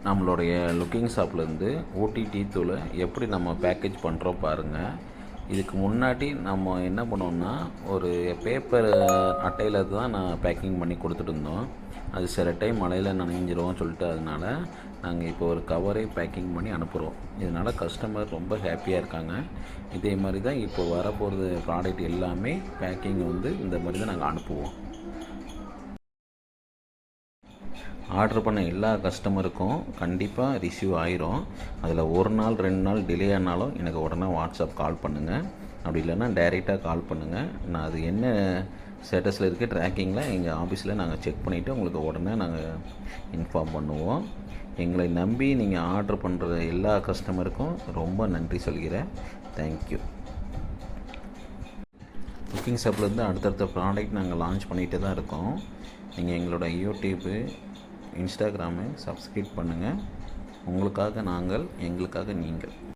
நம்மளுடைய லுக்கிங் ஷாப்லேருந்து ஊட்டி டீ தூளை எப்படி நம்ம பேக்கேஜ் பண்ணுறோம் பாருங்கள். இதுக்கு முன்னாடி நம்ம என்ன பண்ணோம்னா, ஒரு பேப்பர் அட்டையில் தான் நான் பேக்கிங் பண்ணி கொடுத்துட்டு இருந்தோம். அது சில டைம் மழையில் நனைஞ்சிரும் சொல்லிட்டு, அதனால் நாங்கள் இப்போ ஒரு கவரே பேக்கிங் பண்ணி அனுப்புகிறோம். இதனால் கஸ்டமர் ரொம்ப ஹாப்பியாக இருக்காங்க. இதே மாதிரி தான் இப்போ வரப்போகிறது ப்ராடக்ட் எல்லாமே பேக்கிங் இந்த மாதிரி தான் நாங்கள் அனுப்புவோம். ஆர்டர் பண்ண எல்லா கஸ்டமருக்கும் கண்டிப்பாக ரிசீவ் ஆயிரும். அதில் ஒரு நாள் 2 நாள் டிலே ஆனாலும் எனக்கு உடனே வாட்ஸ்அப் கால் பண்ணுங்கள். அப்படி இல்லைன்னா டைரெக்டாக கால் பண்ணுங்கள். நான் அது என்ன ஸ்டேட்டஸில் இருக்குது ட்ராக்கிங்கில் எங்கள் ஆஃபீஸில் நாங்கள் செக் பண்ணிவிட்டு உங்களுக்கு உடனே நாங்கள் இன்ஃபார்ம் பண்ணுவோம். எங்களை நம்பி நீங்கள் ஆர்டர் பண்ணுற எல்லா கஸ்டமருக்கும் ரொம்ப நன்றி சொல்கிறேன். தேங்க்யூ. குக்கிங் ஷாப்லேருந்து அடுத்தடுத்த ப்ராடக்ட் நாங்கள் லான்ச் பண்ணிகிட்டே தான் இருக்கோம். நீங்கள் எங்களோட யூடியூப்பு, இன்ஸ்டாகிராமு சப்ஸ்கிரைப் பண்ணுங்கள். உங்களுக்காக நாங்கள், எங்களுக்காக நீங்கள்.